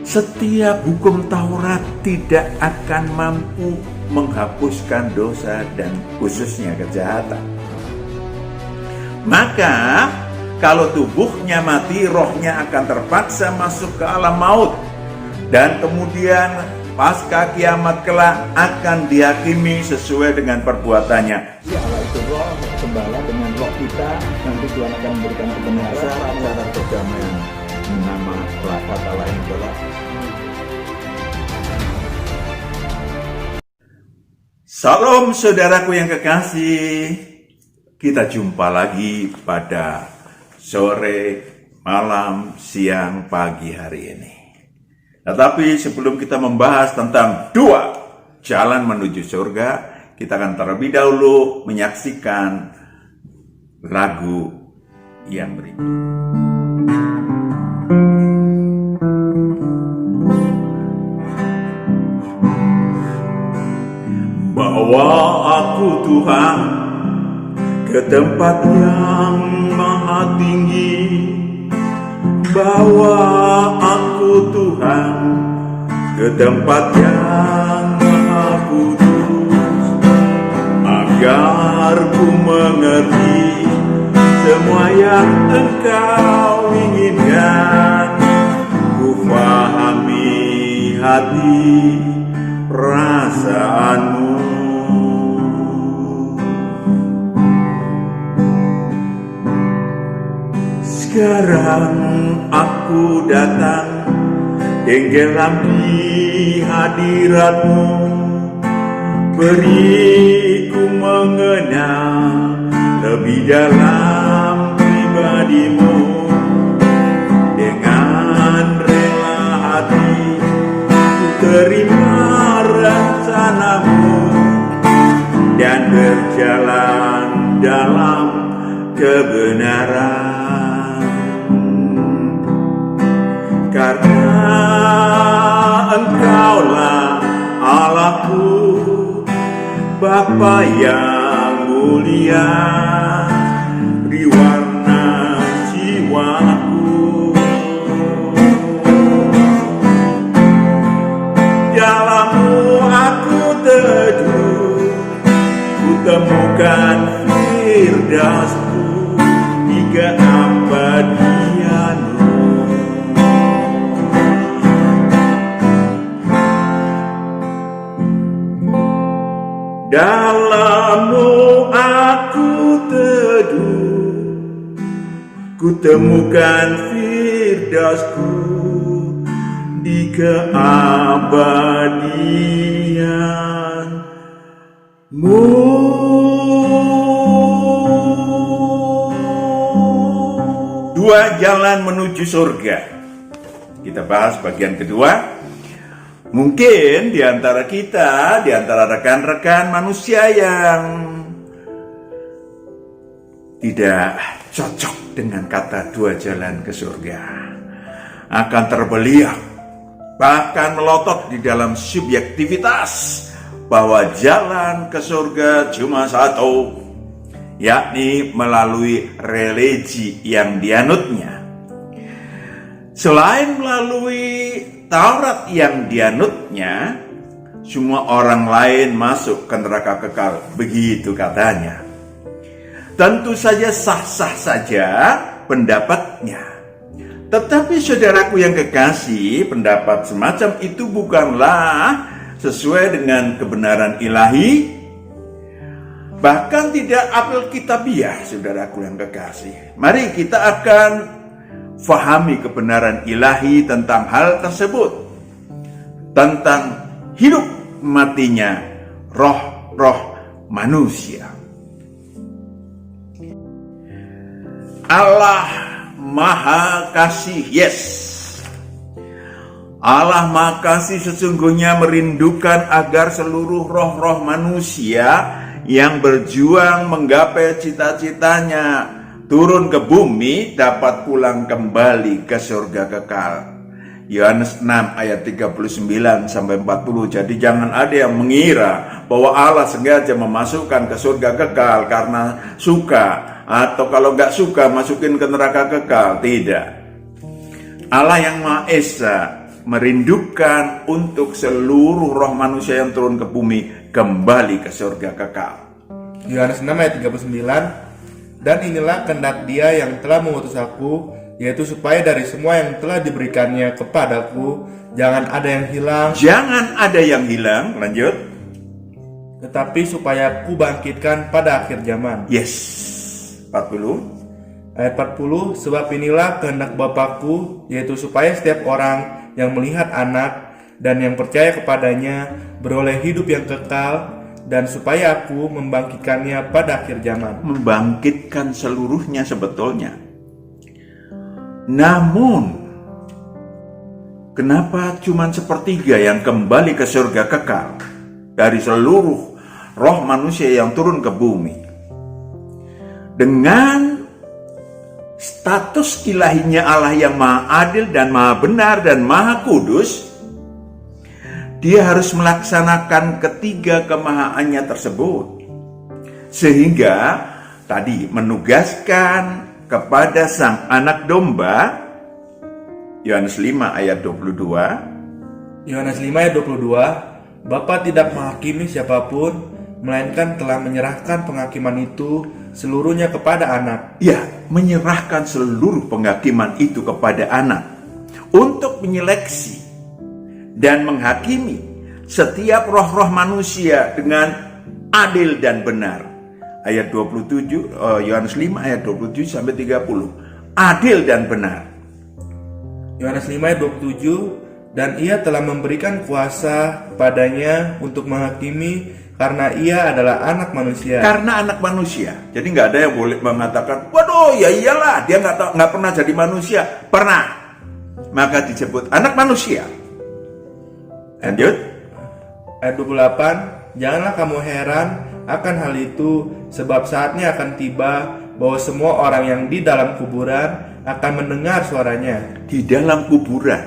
setiap hukum Taurat tidak akan mampu menghapuskan dosa dan khususnya kejahatan. Maka kalau tubuhnya mati, rohnya akan terpaksa masuk ke alam maut, dan kemudian pasca kiamat kelak akan dihakimi sesuai dengan perbuatannya. Ya Allah itu roh, gembala dengan roh kita, nanti Tuhan akan memberikan kebenaran dan perdamaian. Nama kata lain adalah Salam saudaraku yang kekasih. Kita jumpa lagi pada sore, malam, siang, pagi hari ini. Tetapi sebelum kita membahas tentang 2 jalan menuju surga, kita akan terlebih dahulu menyaksikan lagu yang berikut. Bawa aku Tuhan ke tempat yang maha tinggi, bawa aku Tuhan ke tempat yang maha kudus, agar ku mengerti semua yang Engkau inginkan, ku pahami hati perasaanmu. Sekarang aku datang tenggelam di hadirat-Mu, beriku mengenal lebih dalam pribadi-Mu. Dengan rela hati ku terima rencana-Mu dan berjalan dalam kebenaran. Karena Engkaulah Allahku, Bapa yang mulia, di warna jiwaku. Dalam-Mu aku teduh, ku temukan firdaus-Mu di keabadian-Mu. Dalam-Mu aku teduh, ku temukan firdaus-Ku di keabadian-Mu. Dua jalan menuju surga. Kita bahas bagian kedua. Mungkin di antara kita, di antara rekan-rekan manusia yang tidak cocok dengan kata 2 jalan ke surga, akan terbeliak, bahkan melotot di dalam subjektivitas bahwa jalan ke surga cuma satu, yakni melalui religi yang dianutnya. Selain melalui Taurat yang dianutnya, semua orang lain masuk ke neraka kekal, begitu katanya. Tentu saja sah-sah saja pendapatnya. Tetapi saudaraku yang kekasih, pendapat semacam itu bukanlah sesuai dengan kebenaran ilahi, bahkan tidak alkitabiah, saudaraku yang kekasih. Mari kita akan fahami kebenaran ilahi tentang hal tersebut, tentang hidup matinya roh-roh manusia. Allah Maha Kasih, yes. Allah Maha Kasih sesungguhnya merindukan agar seluruh roh-roh manusia yang berjuang menggapai cita-citanya turun ke bumi dapat pulang kembali ke surga kekal. Yohanes 6 ayat 39 sampai 40. Jadi jangan ada yang mengira bahwa Allah sengaja memasukkan ke surga kekal karena suka, atau kalau nggak suka masukin ke neraka kekal. Tidak. Allah yang Maha Esa merindukan untuk seluruh roh manusia yang turun ke bumi kembali ke surga kekal. Yohanes 6 ayat 39, dan inilah kehendak Dia yang telah mengutus aku, yaitu supaya dari semua yang telah diberikannya kepadaku, jangan ada yang hilang. Jangan ada yang hilang, lanjut. Tetapi supaya aku bangkitkan pada akhir zaman. Yes, 40. Ayat 40, sebab inilah kehendak Bapakku, yaitu supaya setiap orang yang melihat anak dan yang percaya kepadanya beroleh hidup yang kekal, dan supaya aku membangkitkannya pada akhir zaman. Membangkitkan seluruhnya sebetulnya. Namun, kenapa cuma sepertiga yang kembali ke surga kekal dari seluruh roh manusia yang turun ke bumi? Dengan status ilahinya Allah yang maha adil dan maha benar dan maha kudus, Dia harus melaksanakan ketiga kemahaannya tersebut. Sehingga tadi menugaskan kepada sang anak domba, Yohanes 5 ayat 22. Yohanes 5 ayat 22, Bapa tidak menghakimi siapapun, melainkan telah menyerahkan penghakiman itu seluruhnya kepada anak. Ya, menyerahkan seluruh penghakiman itu kepada anak untuk menyeleksi dan menghakimi setiap roh-roh manusia dengan adil dan benar. Ayat 27, Yohanes 5 ayat 27 sampai 30. Adil dan benar. Yohanes 5 ayat 27, dan Ia telah memberikan kuasa padanya untuk menghakimi karena Ia adalah anak manusia. Karena anak manusia. Jadi nggak ada yang boleh mengatakan, waduh ya iyalah dia nggak pernah jadi manusia. Pernah. Maka disebut anak manusia. Lanjut. Ayat 28, janganlah kamu heran akan hal itu, sebab saatnya akan tiba bahwa semua orang yang di dalam kuburan akan mendengar suaranya. Di dalam kuburan,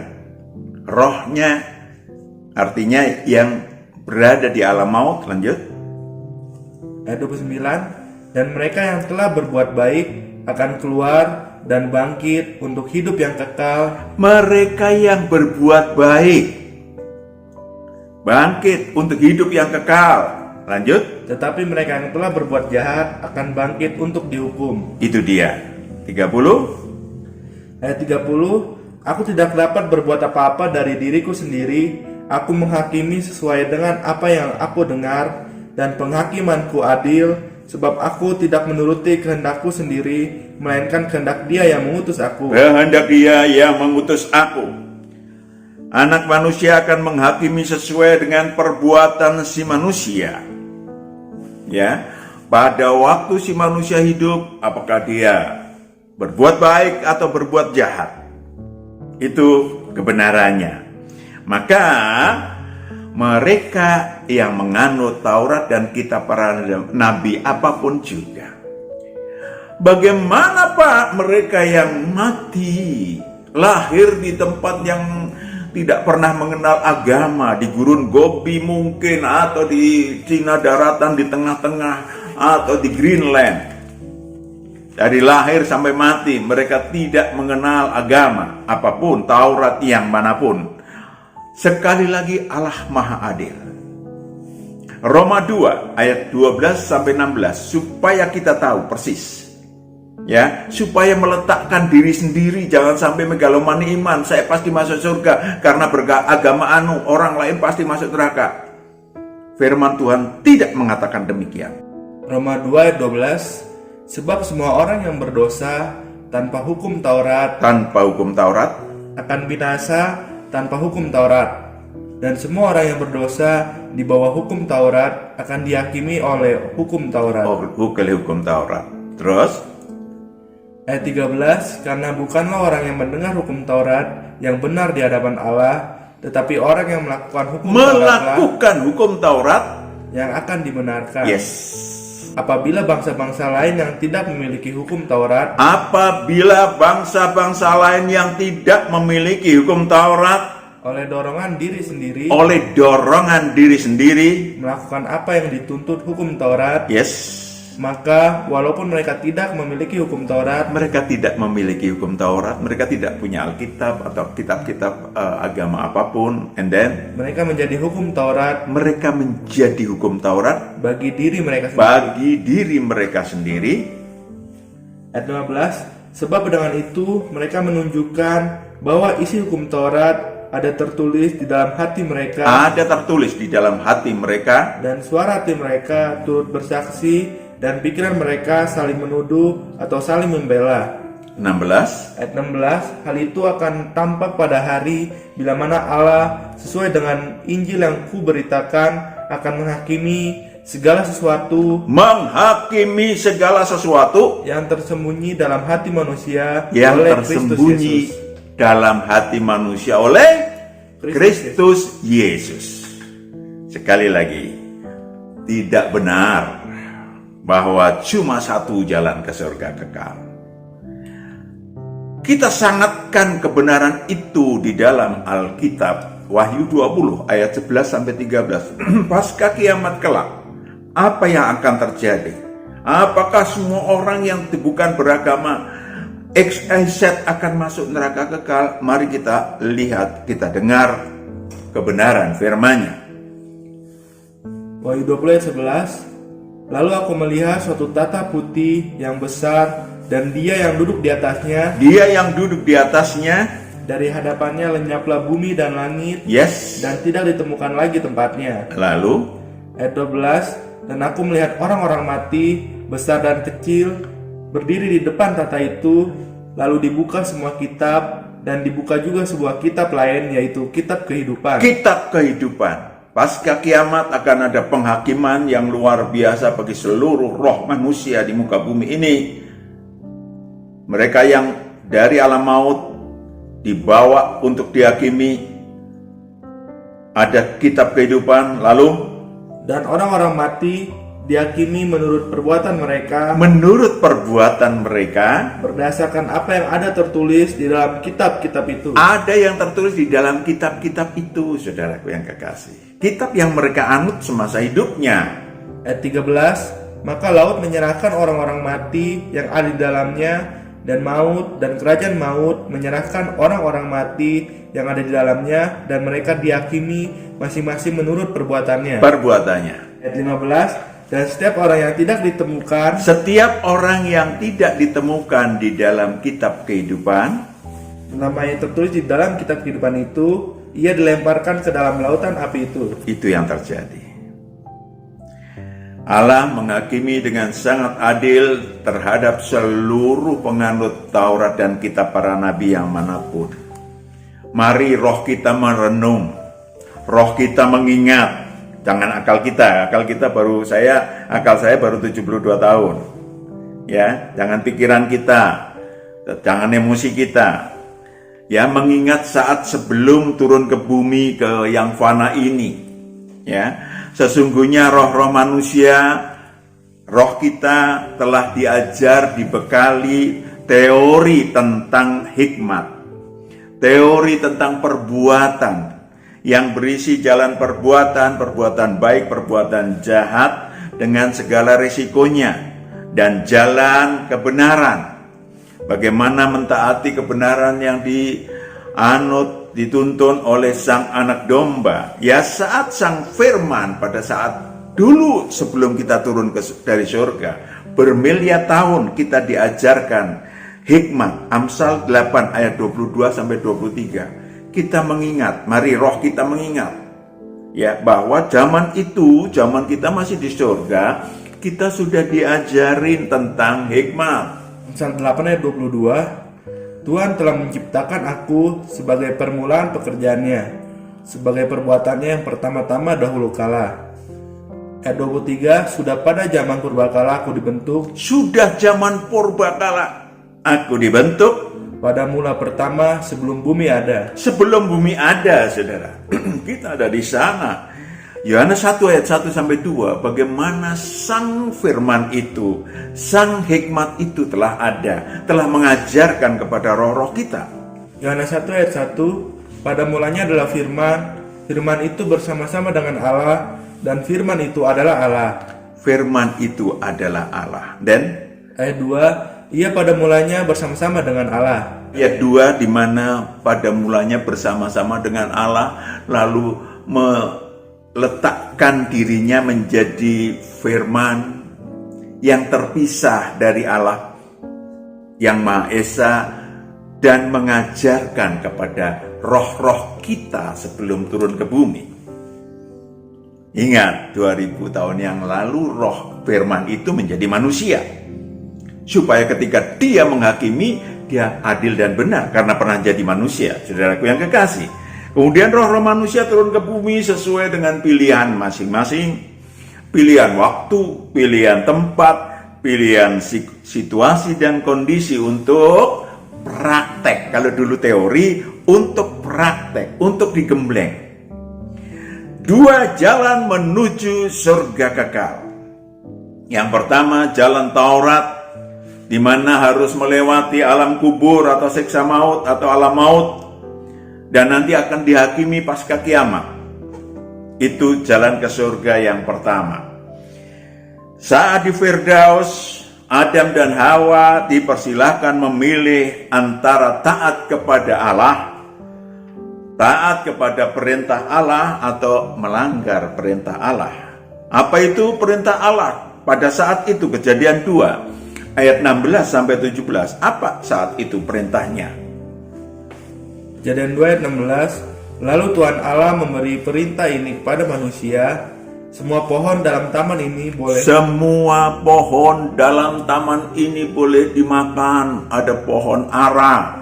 rohnya artinya yang berada di alam maut. Lanjut. Ayat 29, dan mereka yang telah berbuat baik akan keluar dan bangkit untuk hidup yang kekal. Mereka yang berbuat baik bangkit untuk hidup yang kekal. Lanjut. Tetapi mereka yang telah berbuat jahat akan bangkit untuk dihukum. Itu dia. 30. Ayat 30, aku tidak dapat berbuat apa-apa dari diriku sendiri. Aku menghakimi sesuai dengan apa yang aku dengar, dan penghakimanku adil, sebab aku tidak menuruti kehendakku sendiri, melainkan kehendak Dia yang mengutus aku. Kehendak Dia yang mengutus aku. Anak manusia akan menghakimi sesuai dengan perbuatan si manusia. Ya, pada waktu si manusia hidup, apakah dia berbuat baik atau berbuat jahat? Itu kebenarannya. Maka mereka yang menganut Taurat dan kitab para nabi apapun juga. Bagaimana Pak mereka yang mati, lahir di tempat yang tidak pernah mengenal agama, di gurun Gobi mungkin, atau di Cina daratan di tengah-tengah, atau di Greenland. Dari lahir sampai mati mereka tidak mengenal agama apapun, Taurat yang manapun. Sekali lagi Allah Maha Adil. Roma 2 ayat 12 sampai 16, supaya kita tahu persis. Ya, supaya meletakkan diri sendiri, jangan sampai megalomani iman, saya pasti masuk surga karena beragama orang lain pasti masuk neraka. Firman Tuhan tidak mengatakan demikian. Roma 2 ayat 12, sebab semua orang yang berdosa tanpa hukum Taurat akan binasa tanpa hukum Taurat, dan semua orang yang berdosa di bawah hukum Taurat akan dihakimi oleh hukum Taurat. Hukum Taurat. Terus Ayat 13, karena bukanlah orang yang mendengar hukum Taurat yang benar di hadapan Allah, tetapi orang yang melakukan hukum Taurat yang akan dibenarkan. Yes. Apabila bangsa-bangsa lain yang tidak memiliki hukum Taurat oleh dorongan diri sendiri melakukan apa yang dituntut hukum Taurat, yes, Maka walaupun mereka tidak memiliki hukum Taurat, mereka tidak memiliki hukum Taurat, mereka tidak punya Alkitab atau kitab-kitab agama apapun, and then mereka menjadi hukum Taurat mereka menjadi hukum Taurat bagi diri mereka sendiri. bagi diri mereka sendiri. Ayat 15, sebab dengan itu mereka menunjukkan bahwa isi hukum Taurat ada tertulis di dalam hati mereka, Ada tertulis di dalam hati mereka, dan suara hati mereka turut bersaksi, dan pikiran mereka saling menuduh atau saling membela. 16. Ayat 16, hal itu akan tampak pada hari bila mana Allah sesuai dengan Injil yang kuberitakan akan menghakimi segala sesuatu Menghakimi segala sesuatu yang tersembunyi dalam hati manusia yang oleh Kristus tersembunyi Yesus. dalam hati manusia oleh Kristus Yesus. Sekali lagi, tidak benar bahwa cuma satu jalan ke surga kekal. Kita sangatkan kebenaran itu di dalam Alkitab. Wahyu 20 ayat 11 sampai 13. Pasca kiamat kelak, apa yang akan terjadi? Apakah semua orang yang bukan beragama XYZ akan masuk neraka kekal? Mari kita lihat, kita dengar kebenaran firman-Nya. Wahyu 20 ayat 11, lalu aku melihat suatu tata putih yang besar, dan dia yang duduk di atasnya. Dia yang duduk di atasnya, Dari hadapannya lenyaplah bumi dan langit, yes. dan tidak ditemukan lagi tempatnya. Lalu Ayat 12, dan aku melihat orang-orang mati, besar dan kecil, berdiri di depan tata itu, lalu dibuka semua kitab, dan dibuka juga sebuah kitab lain, yaitu kitab kehidupan. kitab kehidupan. Pasca kiamat akan ada penghakiman yang luar biasa bagi seluruh roh manusia di muka bumi ini. Mereka yang dari alam maut dibawa untuk dihakimi. Ada kitab kehidupan, lalu Dan orang-orang mati dihakimi menurut perbuatan mereka, menurut perbuatan mereka. berdasarkan apa yang ada tertulis di dalam kitab-kitab itu. Ada yang tertulis di dalam kitab-kitab itu, saudaraku yang kekasih. Kitab yang mereka anut semasa hidupnya. Ayat 13, maka laut menyerahkan orang-orang mati yang ada di dalamnya, dan maut dan kerajaan maut menyerahkan orang-orang mati yang ada di dalamnya, dan mereka dihakimi masing-masing menurut perbuatannya. Perbuatannya. Ayat 15, dan setiap orang yang tidak ditemukan Setiap orang yang tidak ditemukan di dalam kitab kehidupan, namanya tertulis di dalam kitab kehidupan itu, ia dilemparkan ke dalam lautan api itu. itu yang terjadi. Allah menghakimi dengan sangat adil terhadap seluruh penganut Taurat dan kitab para nabi yang manapun. Mari roh kita merenung, roh kita mengingat. Jangan akal kita baru akal saya baru 72 tahun. Ya, jangan pikiran kita, jangan emosi kita. Ya, mengingat saat sebelum turun ke bumi ke yang fana ini. Ya, sesungguhnya roh-roh manusia, roh kita telah diajar, dibekali teori tentang hikmat, teori tentang perbuatan yang berisi jalan perbuatan baik, perbuatan jahat dengan segala risikonya, dan jalan kebenaran. Bagaimana mentaati kebenaran yang dianut, dituntun oleh sang anak domba. Ya, saat sang firman pada saat dulu sebelum kita turun dari surga, bermiliar tahun kita diajarkan hikmat. Amsal 8 ayat 22 sampai 23. Kita mengingat, mari roh kita mengingat, ya, bahwa zaman itu, zaman kita masih di surga, kita sudah diajarin tentang hikmat. Amsal 8 ayat 22, Tuhan telah menciptakan aku sebagai permulaan pekerjaannya, sebagai perbuatannya yang pertama-tama dahulu kala. Ayat 23, sudah pada zaman purbakala aku dibentuk, Sudah zaman purbakala aku dibentuk, pada mula pertama sebelum bumi ada. sebelum bumi ada, saudara. Kita ada di sana. Yohanes 1 ayat 1 sampai 2, bagaimana sang firman itu, sang hikmat itu telah ada, telah mengajarkan kepada roh-roh kita. Yohanes 1 ayat 1, pada mulanya adalah firman, firman itu bersama-sama dengan Allah, dan firman itu adalah Allah. firman itu adalah Allah. Dan Ayat 2, ia pada mulanya bersama-sama dengan Allah. ayat 2, di mana pada mulanya bersama-sama dengan Allah, lalu meletakkan dirinya menjadi firman yang terpisah dari Allah yang Maha Esa, dan mengajarkan kepada roh-roh kita sebelum turun ke bumi. Ingat, 2000 tahun yang lalu roh firman itu menjadi manusia, supaya ketika dia menghakimi, dia adil dan benar karena pernah jadi manusia. Saudaraku yang kekasih, kemudian roh-roh manusia turun ke bumi sesuai dengan pilihan masing-masing, pilihan waktu, pilihan tempat, pilihan situasi dan kondisi untuk praktek. Kalau dulu teori, untuk praktek, untuk digembleng. 2 jalan menuju surga kekal. Yang pertama, jalan Taurat, di mana harus melewati alam kubur atau siksa maut atau alam maut, dan nanti akan dihakimi pasca kiamat. Itu jalan ke surga yang pertama. Saat di Firdaus, Adam dan Hawa dipersilahkan memilih antara taat kepada Allah, taat kepada perintah Allah, atau melanggar perintah Allah. Apa itu perintah Allah? Pada saat itu, Kejadian 2 ayat 16 sampai 17. Apa saat itu perintahnya? Kejadian 2 ayat 16, lalu Tuhan Allah memberi perintah ini kepada manusia, semua pohon dalam taman ini boleh. Semua pohon dalam taman ini boleh dimakan. Ada pohon ara.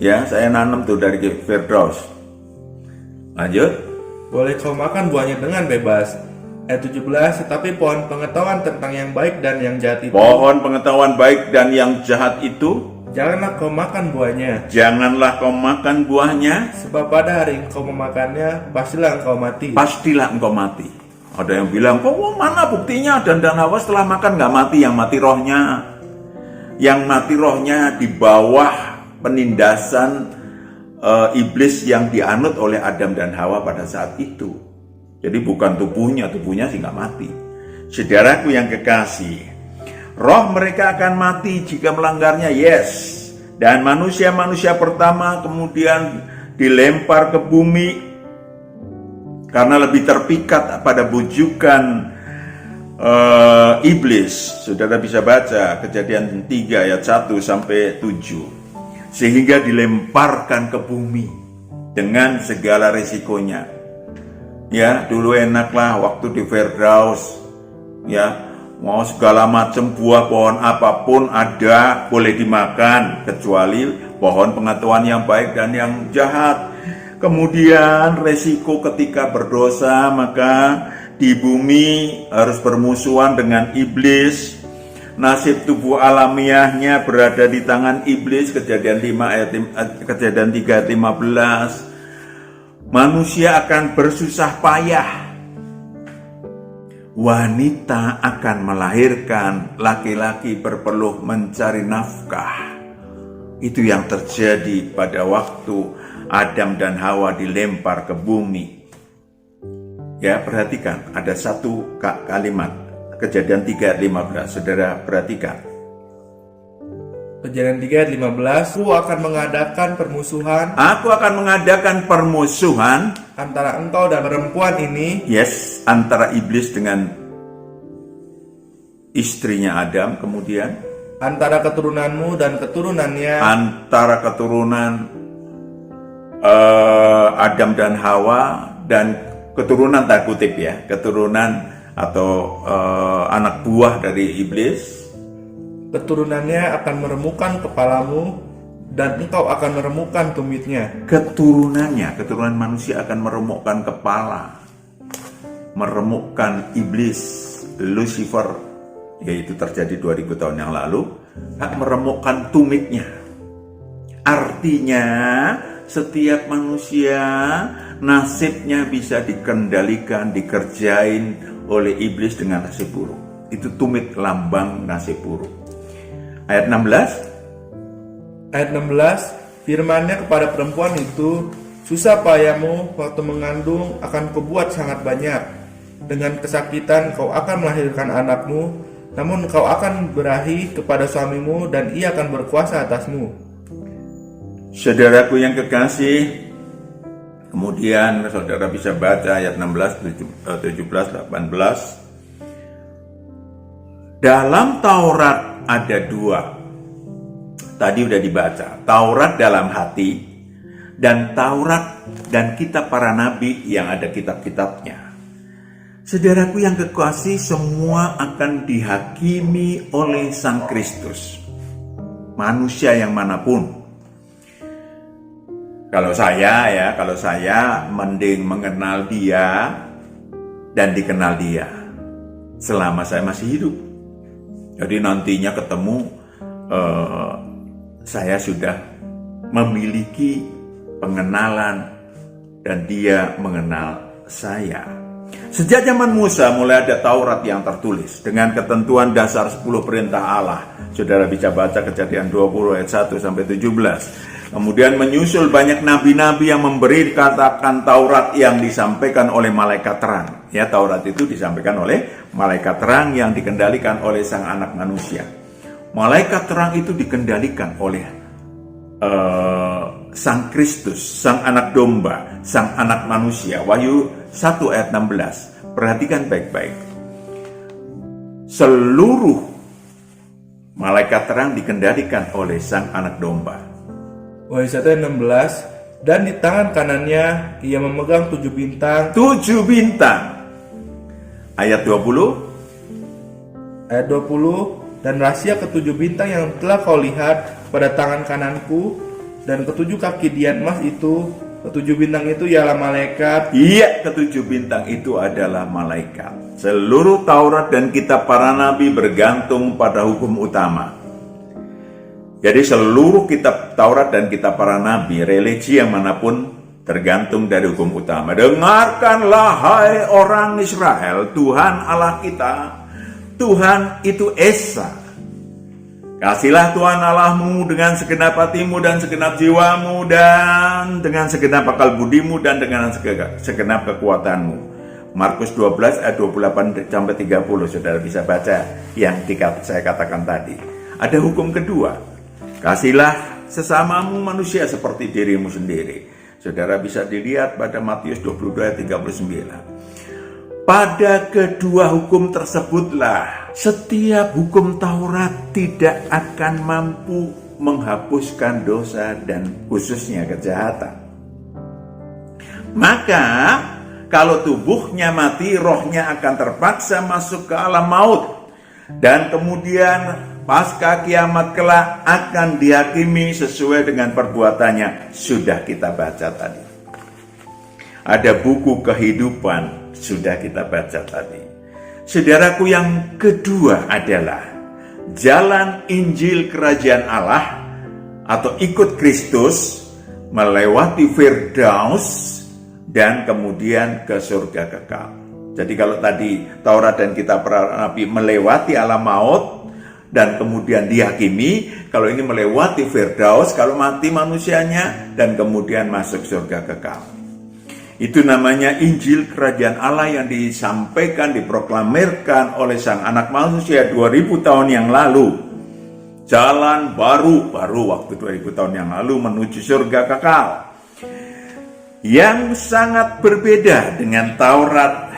Ya, saya nanam tuh dari Firdaus. Lanjut. Boleh kau makan buahnya dengan bebas. Ayat 17, tetapi pohon pengetahuan tentang yang baik dan yang jahat itu, Pohon pengetahuan baik dan yang jahat itu, janganlah kau makan buahnya. janganlah kau makan buahnya, Sebab pada hari engkau memakannya, pastilah engkau mati. pastilah engkau mati. Ada yang bilang, kok mana buktinya Adam dan Hawa setelah makan nggak mati? Yang mati rohnya. Yang mati rohnya di bawah penindasan iblis yang dianut oleh Adam dan Hawa pada saat itu. Jadi bukan tubuhnya sih nggak mati. Saudaraku yang kekasih, roh mereka akan mati jika melanggarnya, yes. Dan manusia-manusia pertama kemudian dilempar ke bumi karena lebih terpikat pada bujukan iblis. Saudara bisa baca Kejadian 3 ayat 1 sampai 7. Sehingga dilemparkan ke bumi dengan segala risikonya. Ya, dulu enaklah waktu di Firdaus, ya, mau segala macam buah pohon apapun ada, boleh dimakan, kecuali pohon pengetahuan yang baik dan yang jahat. Kemudian resiko ketika berdosa, maka di bumi harus bermusuhan dengan iblis. Nasib tubuh alamiahnya berada di tangan iblis. Kejadian 3 ayat 15. Manusia akan bersusah payah. Wanita akan melahirkan, laki-laki berpeluh mencari nafkah. Itu yang terjadi pada waktu Adam dan Hawa dilempar ke bumi. Ya, perhatikan, ada satu kalimat, Kejadian 3 ayat 15. Saudara perhatikan. Kejadian 3 ayat 15, Aku akan mengadakan permusuhan Aku akan mengadakan permusuhan, antara engkau dan perempuan ini, yes, antara iblis dengan istrinya Adam, kemudian antara keturunanmu dan keturunannya, antara keturunan Adam dan Hawa dan keturunan, tanda kutip ya, keturunan atau anak buah dari iblis. keturunannya akan meremukkan kepalamu dan engkau akan meremukkan tumitnya. Keturunan manusia akan meremukkan kepala, meremukkan iblis, Lucifer, yaitu terjadi 2000 tahun yang lalu, akan meremukkan tumitnya. Artinya setiap manusia nasibnya bisa dikendalikan, dikerjain oleh iblis dengan nasib buruk. Itu tumit, lambang nasib buruk. Ayat 16. Ayat 16, firman-Nya kepada perempuan itu, susah payahmu waktu mengandung akan kubuat sangat banyak. dengan kesakitan kau akan melahirkan anakmu, namun kau akan berahi kepada suamimu dan ia akan berkuasa atasmu. Saudaraku yang kekasih, kemudian saudara bisa baca ayat 16, 17, 18. Dalam Taurat ada dua. Tadi udah dibaca, Taurat dalam hati dan Taurat dan kitab para nabi yang ada kitab-kitabnya. Saudaraku yang kekasih, semua akan dihakimi oleh Sang Kristus. Manusia yang manapun. Kalau saya mending mengenal dia dan dikenal dia selama saya masih hidup. Jadi nantinya ketemu saya sudah memiliki pengenalan dan dia mengenal saya. Sejak zaman Musa mulai ada Taurat yang tertulis dengan ketentuan dasar 10 perintah Allah. Saudara bisa baca Kejadian 20 ayat 1 sampai 17. Kemudian menyusul banyak nabi-nabi yang memberi katakan Taurat yang disampaikan oleh malaikat terang. Ya, Taurat itu disampaikan oleh malaikat terang yang dikendalikan oleh Sang Anak Manusia. Malaikat terang itu dikendalikan oleh Sang Kristus, Sang Anak Domba, Sang Anak Manusia. Wahyu 1 ayat 16. Perhatikan baik-baik. Seluruh malaikat terang dikendalikan oleh Sang Anak Domba. Wahyu 1 ayat 16. Dan di tangan kanannya ia memegang 7 bintang. 7 bintang. Ayat 20. Ayat 20. Dan rahasia ketujuh bintang yang telah kau lihat pada tangan kananku dan ketujuh kaki dian emas itu, ketujuh bintang itu ialah malaikat. Iya, ketujuh bintang itu adalah malaikat. Seluruh Taurat dan kitab para nabi bergantung pada hukum utama. Jadi seluruh kitab Taurat dan kitab para nabi, religi yang manapun tergantung dari hukum utama. Dengarkanlah hai orang Israel, Tuhan Allah kita, Tuhan itu Esa. Kasihlah Tuhan Allahmu dengan segenap hatimu dan segenap jiwamu dan dengan segenap akal budimu dan dengan segenap kekuatanmu. Markus 12 ayat 28 sampai 30, saudara bisa baca yang saya katakan tadi. Ada hukum kedua, kasihlah sesamamu manusia seperti dirimu sendiri. Saudara bisa dilihat pada Matius 22 ayat 39. Pada kedua hukum tersebutlah setiap hukum Taurat tidak akan mampu menghapuskan dosa dan khususnya kejahatan. Maka kalau tubuhnya mati, rohnya akan terpaksa masuk ke alam maut. Dan kemudian pasca kiamat kelak akan dihakimi sesuai dengan perbuatannya. Sudah kita baca tadi. Ada buku kehidupan. Sudah kita baca tadi. Saudaraku, yang kedua adalah jalan Injil Kerajaan Allah atau ikut Kristus melewati Firdaus dan kemudian ke surga kekal. Jadi kalau tadi Taurat dan kitab para nabi melewati alam maut dan kemudian dihakimi, kalau ini melewati Firdaus kalau mati manusianya dan kemudian masuk surga kekal. Itu namanya Injil Kerajaan Allah yang disampaikan, diproklamirkan oleh Sang Anak Manusia 2000 tahun yang lalu. Jalan baru waktu 2000 tahun yang lalu menuju surga kekal. Yang sangat berbeda dengan Taurat.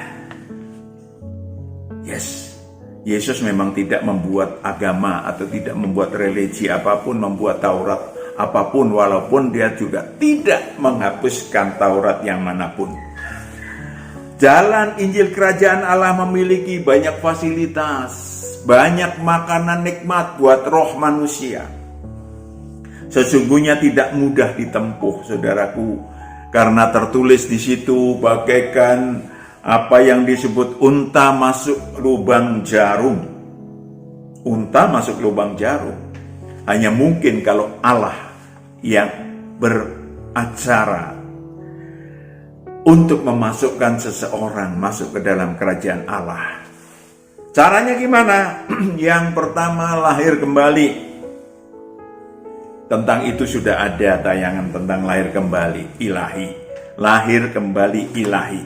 Yesus memang tidak membuat agama atau tidak membuat religi apapun, membuat Taurat apapun, walaupun dia juga tidak menghapuskan Taurat yang manapun. Jalan Injil Kerajaan Allah memiliki banyak fasilitas, banyak makanan nikmat buat roh manusia. Sesungguhnya tidak mudah ditempuh, saudaraku, karena tertulis di situ bagaikan apa yang disebut unta masuk lubang jarum. Unta masuk lubang jarum. Hanya mungkin kalau Allah yang beracara untuk memasukkan seseorang masuk ke dalam kerajaan Allah. Caranya gimana? Yang pertama, lahir kembali. Tentang itu sudah ada tayangan tentang lahir kembali ilahi. Lahir kembali ilahi.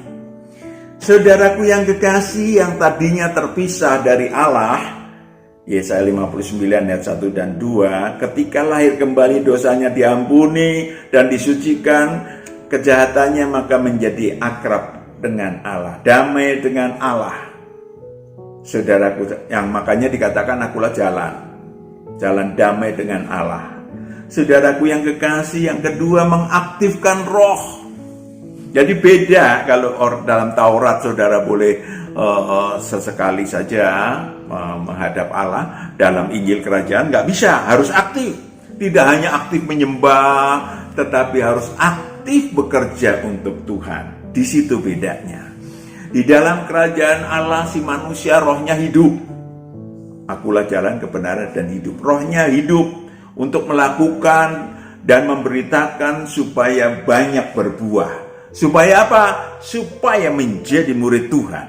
Saudaraku yang kekasih, yang tadinya terpisah dari Allah, Yesaya 59 ayat 1 dan 2, ketika lahir kembali dosanya diampuni dan disucikan kejahatannya, maka menjadi akrab dengan Allah, damai dengan Allah. Saudaraku, yang makanya dikatakan akulah jalan damai dengan Allah. Saudaraku yang kekasih, yang kedua mengaktifkan roh. Jadi beda kalau dalam Taurat saudara boleh sesekali saja menghadap Allah, dalam Injil Kerajaan nggak bisa, harus aktif. Tidak hanya aktif menyembah, tetapi harus aktif bekerja untuk Tuhan. Di situ bedanya. Di dalam Kerajaan Allah si manusia rohnya hidup. Akulah jalan, kebenaran, dan hidup. Rohnya hidup untuk melakukan dan memberitakan supaya banyak berbuah. Supaya apa? Supaya menjadi murid Tuhan.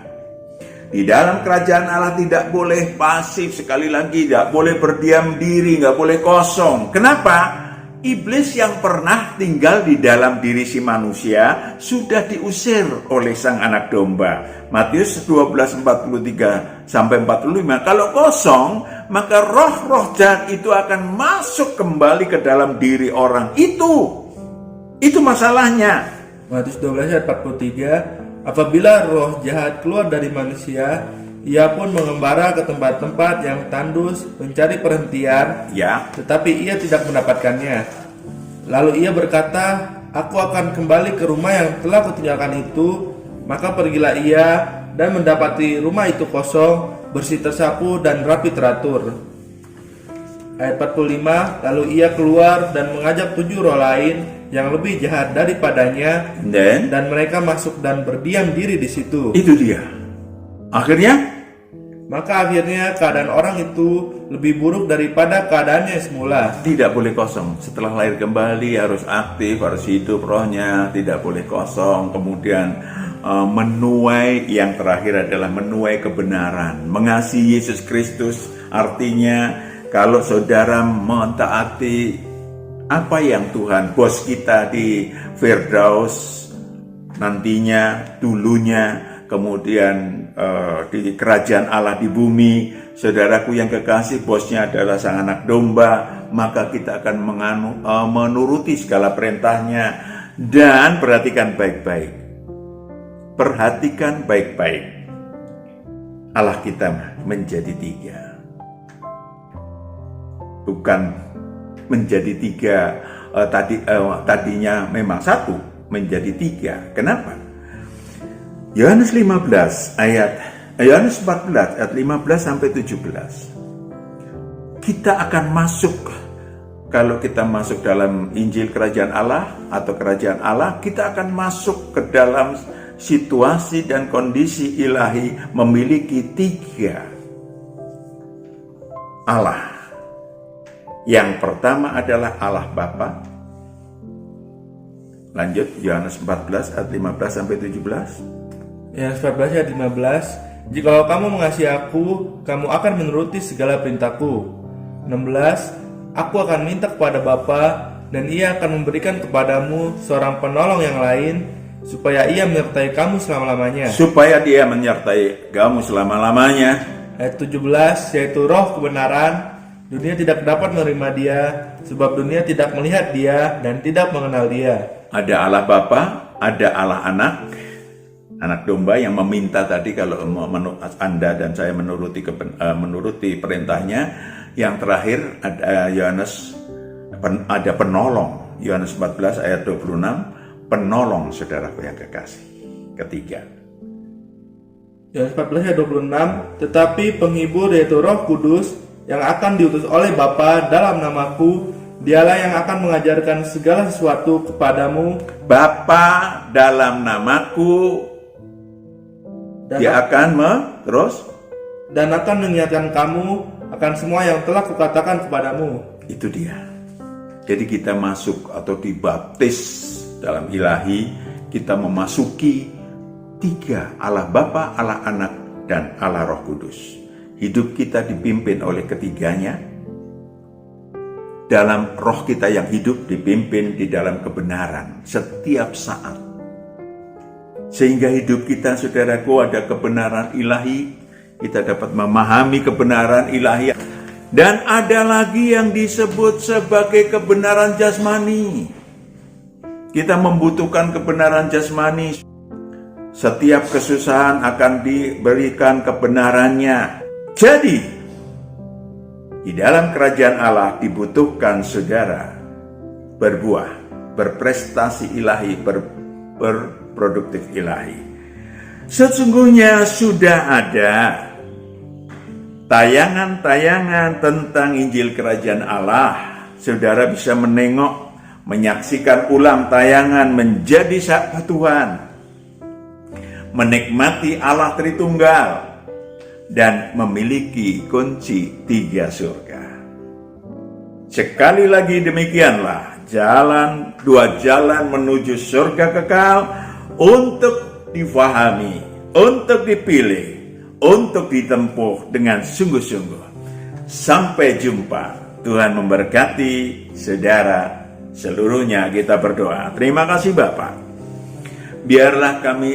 Di dalam Kerajaan Allah tidak boleh pasif, sekali lagi tidak boleh berdiam diri, nggak boleh kosong. Kenapa? Iblis yang pernah tinggal di dalam diri si manusia sudah diusir oleh sang anak domba. Matius 12:43 sampai 45. Kalau kosong, maka roh-roh jahat itu akan masuk kembali ke dalam diri orang itu. Itu masalahnya. Matius 12 ayat 43, apabila roh jahat keluar dari manusia, ia pun mengembara ke tempat-tempat yang tandus mencari perhentian, Ya, tetapi ia tidak mendapatkannya. Lalu ia berkata, aku akan kembali ke rumah yang telah kutinggalkan itu. Maka pergilah ia dan mendapati rumah itu kosong, bersih tersapu dan rapi teratur. Ayat 45, lalu ia keluar dan mengajak 7 roh lain yang lebih jahat daripadanya, dan mereka masuk dan berdiam diri di situ. Itu dia. Maka akhirnya keadaan orang itu lebih buruk daripada keadaannya semula. Tidak boleh kosong. Setelah lahir kembali harus aktif, harus hidup rohnya, tidak boleh kosong. Kemudian menuai, yang terakhir adalah menuai kebenaran. Mengasihi Yesus Kristus artinya kalau saudara mentaati apa yang Tuhan bos kita di Firdaus nantinya, dulunya, kemudian di Kerajaan Allah di bumi, saudaraku yang kekasih, bosnya adalah sang anak domba, maka kita akan menuruti segala perintahnya. Dan perhatikan baik-baik, Allah kita menjadi 3, bukan menjadi 3. Tadinya memang 1, menjadi 3. Kenapa? Yohanes 14 ayat 15 sampai 17. Kita akan masuk, kalau kita masuk dalam Injil Kerajaan Allah atau Kerajaan Allah, kita akan masuk ke dalam situasi dan kondisi ilahi memiliki 3 Allah. Yang pertama adalah Allah Bapa. Lanjut, Yohanes 14 ayat 15 sampai 17. Yohanes 14 ayat 15, jikalau kamu mengasihi aku, kamu akan menuruti segala perintahku. 16, aku akan minta kepada Bapa, dan ia akan memberikan kepadamu seorang penolong yang lain, supaya ia menyertai kamu selama-lamanya. Ayat 17, yaitu roh kebenaran. Dunia tidak dapat menerima dia, sebab dunia tidak melihat dia dan tidak mengenal dia. Ada Allah Bapa, ada Allah anak domba yang meminta tadi kalau Anda dan saya menuruti perintahnya. Yang terakhir ada penolong. Yohanes 14 ayat 26, penolong, saudaraku yang kekasih. Ketiga. Yohanes 14 ayat 26, tetapi penghibur yaitu Roh Kudus yang akan diutus oleh Bapa dalam namaku, dialah yang akan mengajarkan segala sesuatu kepadamu. Bapa dalam namaku, dia akan dan akan mengingatkan kamu akan semua yang telah kukatakan kepadamu. Itu dia. Jadi kita masuk atau dibaptis dalam ilahi, kita memasuki 3, Allah Bapa, Allah Anak, dan Allah Roh Kudus. Hidup kita dipimpin oleh ketiganya. Dalam roh kita yang hidup dipimpin di dalam kebenaran setiap saat. Sehingga hidup kita, saudaraku, ada kebenaran ilahi. Kita dapat memahami kebenaran ilahi. Dan ada lagi yang disebut sebagai kebenaran jasmani. Kita membutuhkan kebenaran jasmani. Setiap kesusahan akan diberikan kebenarannya. Jadi, di dalam kerajaan Allah dibutuhkan saudara berbuah, berprestasi ilahi, berproduktif ilahi. Sesungguhnya sudah ada tayangan-tayangan tentang Injil Kerajaan Allah. Saudara bisa menengok, menyaksikan ulang tayangan menjadi sahabat Tuhan, menikmati Allah Tritunggal, dan memiliki kunci 3 surga. Sekali lagi demikianlah, dua jalan menuju surga kekal untuk difahami, untuk dipilih, untuk ditempuh dengan sungguh-sungguh. Sampai jumpa. Tuhan memberkati saudara seluruhnya. Kita berdoa. Terima kasih Bapa. Biarlah kami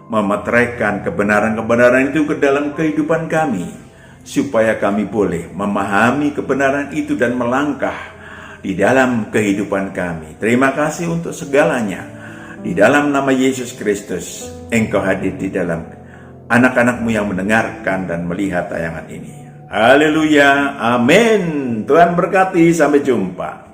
memeteraikan kebenaran-kebenaran itu ke dalam kehidupan kami, supaya kami boleh memahami kebenaran itu dan melangkah di dalam kehidupan kami. Terima kasih untuk segalanya. Di dalam nama Yesus Kristus, Engkau hadir di dalam anak-anak-Mu yang mendengarkan dan melihat tayangan ini. Haleluya, amin. Tuhan berkati, sampai jumpa.